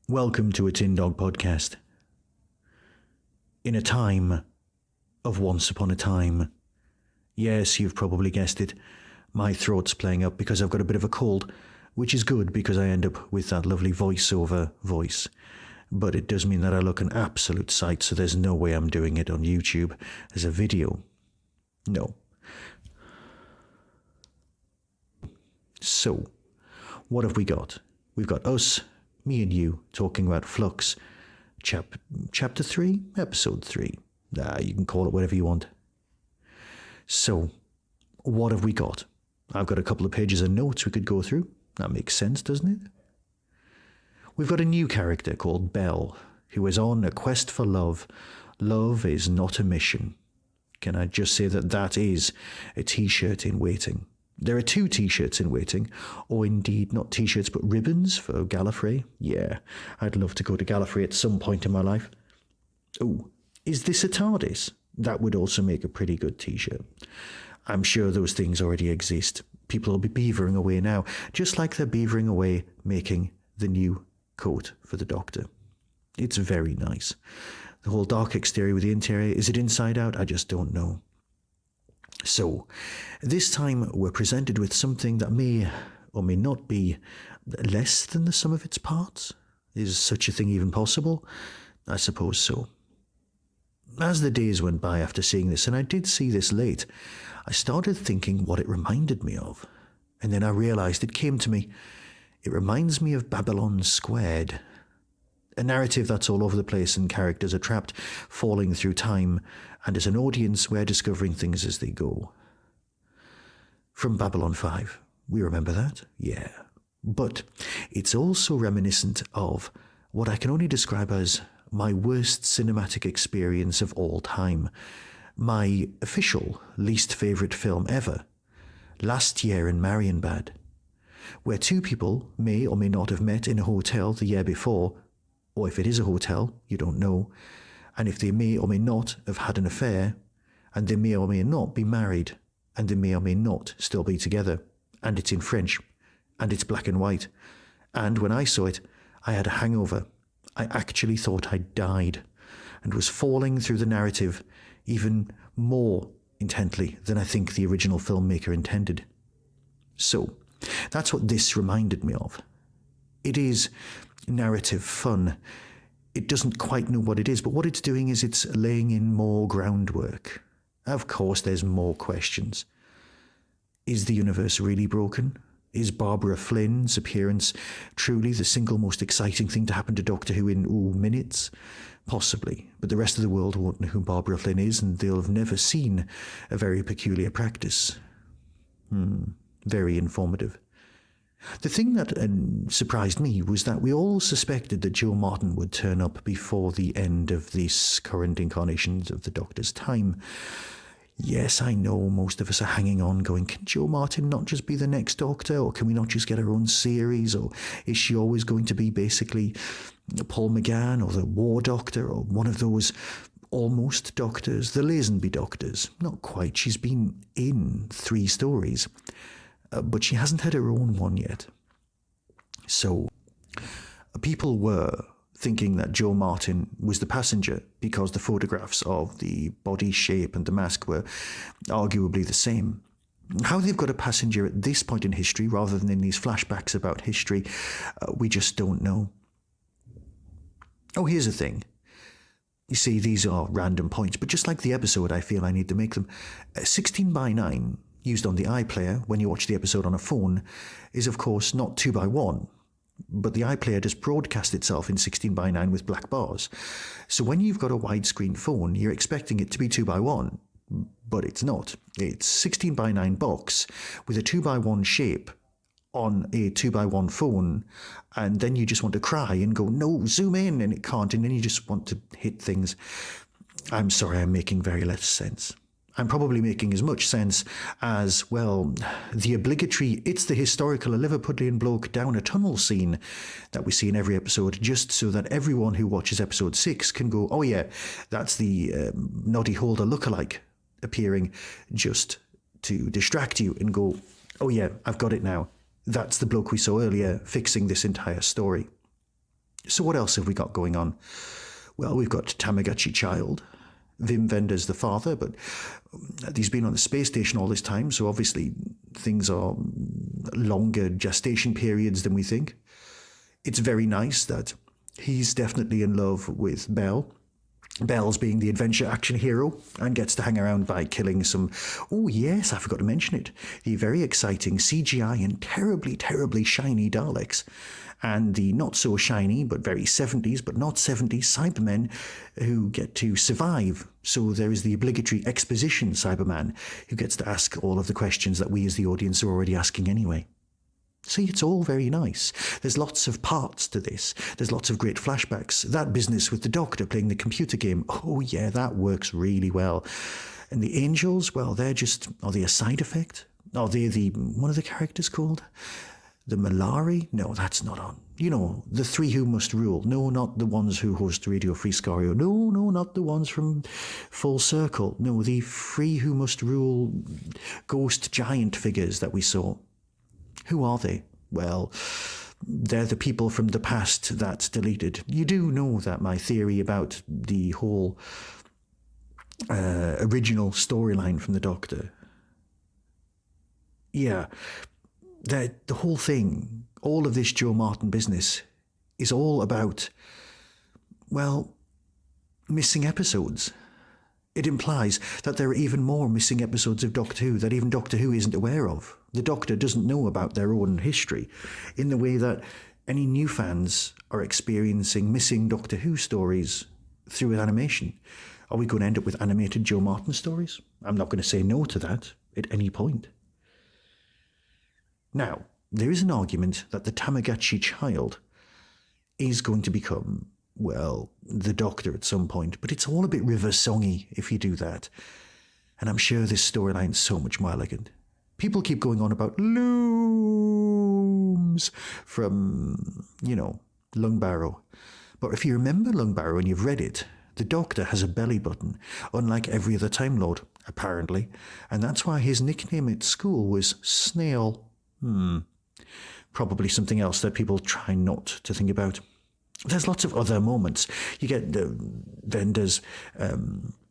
Welcome to a Tin Dog podcast. In a time of once upon a time, yes, you've probably guessed it, my throat's playing up because I've got a bit of a cold, which is good because I end up with that lovely voiceover voice. But it does mean that I look an absolute sight, so there's no way I'm doing it on YouTube as a video. No. So, what have we got? We've got us, me and you, talking about Flux, chapter 3, episode 3. You can call it whatever you want. So, what have we got? I've got a couple of pages of notes we could go through. That makes sense, doesn't it? We've got a new character called Belle, who is on a quest for love. Love is not a mission. Can I just say that that is a t-shirt in waiting? There are 2 t-shirts in waiting, or indeed not t-shirts but ribbons for Gallifrey. Yeah, I'd love to go to Gallifrey at some point in my life. Oh, is this a TARDIS? That would also make a pretty good t-shirt. I'm sure those things already exist. People will be beavering away now, just like they're beavering away making the new coat for the Doctor. It's very nice. The whole dark exterior with the interior, is it inside out? I just don't know. So, this time we're presented with something that may or may not be less than the sum of its parts. Is such a thing even possible? I suppose so. As the days went by after seeing this, and I did see this late, I started thinking what it reminded me of. And then I realised it came to me. It reminds me of Babylon Squared. A narrative that's all over the place and characters are trapped, falling through time, and as an audience we're discovering things as they go. From Babylon 5, we remember that? Yeah. But it's also reminiscent of what I can only describe as my worst cinematic experience of all time. My official least favourite film ever. Last Year in Marienbad. Where 2 people may or may not have met in a hotel the year before, or if it is a hotel, you don't know, and if they may or may not have had an affair, and they may or may not be married, and they may or may not still be together, and it's in French, and it's black and white, and when I saw it, I had a hangover. I actually thought I'd died, and was falling through the narrative even more intently than I think the original filmmaker intended. So, that's what this reminded me of. It is narrative fun. It doesn't quite know what it is, but what it's doing is it's laying in more groundwork. Of course, there's more questions. Is the universe really broken? Is Barbara Flynn's appearance truly the single most exciting thing to happen to Doctor Who in minutes? Possibly, but the rest of the world won't know who Barbara Flynn is, and they'll have never seen a very peculiar practice. Very informative. The thing that surprised me was that we all suspected that Jo Martin would turn up before the end of this current incarnation of the Doctor's time. Yes, I know most of us are hanging on going, can Jo Martin not just be the next Doctor, or can we not just get her own series, or is she always going to be basically Paul McGann or the War Doctor, or one of those almost Doctors, the Lazenby Doctors? Not quite, she's been in 3 stories. But she hasn't had her own one yet. So, people were thinking that Jo Martin was the passenger because the photographs of the body shape and the mask were arguably the same. How they've got a passenger at this point in history rather than in these flashbacks about history, we just don't know. Oh, here's the thing. You see, these are random points, but just like the episode, I feel I need to make them. 16:9, used on the iPlayer when you watch the episode on a phone, is of course not 2:1, but the iPlayer does broadcast itself in 16:9 with black bars. So when you've got a widescreen phone, you're expecting it to be 2:1, but it's not. It's 16:9 box with a 2:1 shape on a 2:1 phone, and then you just want to cry and go, no, zoom in, and it can't, and then you just want to hit things. I'm sorry, I'm making very less sense. I'm probably making as much sense as, well, the obligatory it's the historical a Liverpudlian bloke down a tunnel scene that we see in every episode, just so that everyone who watches episode 6 can go, oh yeah, that's the Noddy Holder lookalike appearing, just to distract you and go, oh yeah, I've got it now. That's the bloke we saw earlier fixing this entire story. So what else have we got going on? Well, we've got Tamagotchi Child. Wim Wenders the father, but he's been on the space station all this time, so obviously things are longer gestation periods than we think. It's very nice that he's definitely in love with Belle. Belle's being the adventure action hero and gets to hang around by killing some, oh yes, I forgot to mention it, the very exciting CGI and terribly, terribly shiny Daleks, and the not so shiny but very 70s but not 70s Cybermen who get to survive. So there is the obligatory exposition Cyberman who gets to ask all of the questions that we as the audience are already asking anyway. See, it's all very nice. There's lots of parts to this. There's lots of great flashbacks. That business with the Doctor playing the computer game, oh yeah, that works really well. And the angels, well, are they a side effect? Are they what are the characters called? The Malari? No, that's not on. You know, the three who must rule. No, not the ones who host Radio Free Scario. No, not the ones from Full Circle. No, the three who must rule ghost giant figures that we saw. Who are they? Well, they're the people from the past that's deleted. You do know that my theory about the whole original storyline from the Doctor. Yeah, the whole thing, all of this Joe Martin business is all about, well, missing episodes. It implies that there are even more missing episodes of Doctor Who that even Doctor Who isn't aware of. The Doctor doesn't know about their own history in the way that any new fans are experiencing missing Doctor Who stories through animation. Are we going to end up with animated Joe Martin stories? I'm not going to say no to that at any point. Now, there is an argument that the Tamagotchi Child is going to become, well, the Doctor at some point, but it's all a bit River Songy if you do that. And I'm sure this storyline's so much more elegant. People keep going on about looms from, Lung Barrow. But if you remember Lung Barrow and you've read it, the Doctor has a belly button, unlike every other Time Lord, apparently. And that's why his nickname at school was Snail. Probably something else that people try not to think about. There's lots of other moments. You get the Wender's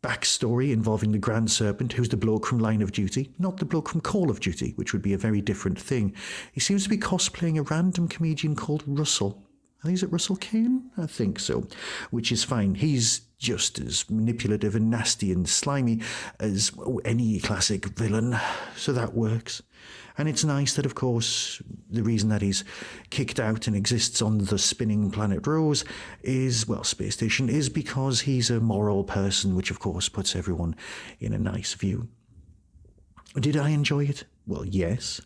backstory involving the Grand Serpent, who's the bloke from Line of Duty, not the bloke from Call of Duty, which would be a very different thing. He seems to be cosplaying a random comedian called Russell. I think, is it Russell Kane? I think so, which is fine. He's just as manipulative and nasty and slimy as any classic villain, so that works. And it's nice that, of course, the reason that he's kicked out and exists on the spinning planet Rose is, well, Space Station, is because he's a moral person, which, of course, puts everyone in a nice view. Did I enjoy it? Well, yes.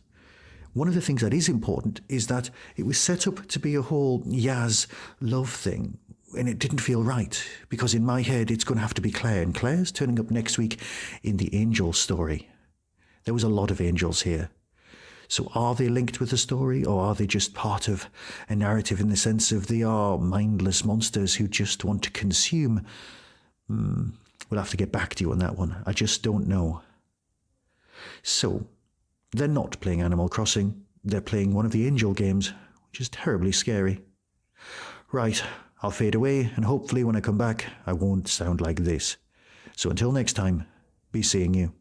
One of the things that is important is that it was set up to be a whole Yaz love thing, and it didn't feel right, because in my head it's going to have to be Claire, and Claire's turning up next week in the Angel story. There was a lot of angels here. So are they linked with the story, or are they just part of a narrative in the sense of they are mindless monsters who just want to consume? We'll have to get back to you on that one. I just don't know. So, they're not playing Animal Crossing. They're playing one of the Angel games, which is terribly scary. Right, I'll fade away, and hopefully when I come back, I won't sound like this. So until next time, be seeing you.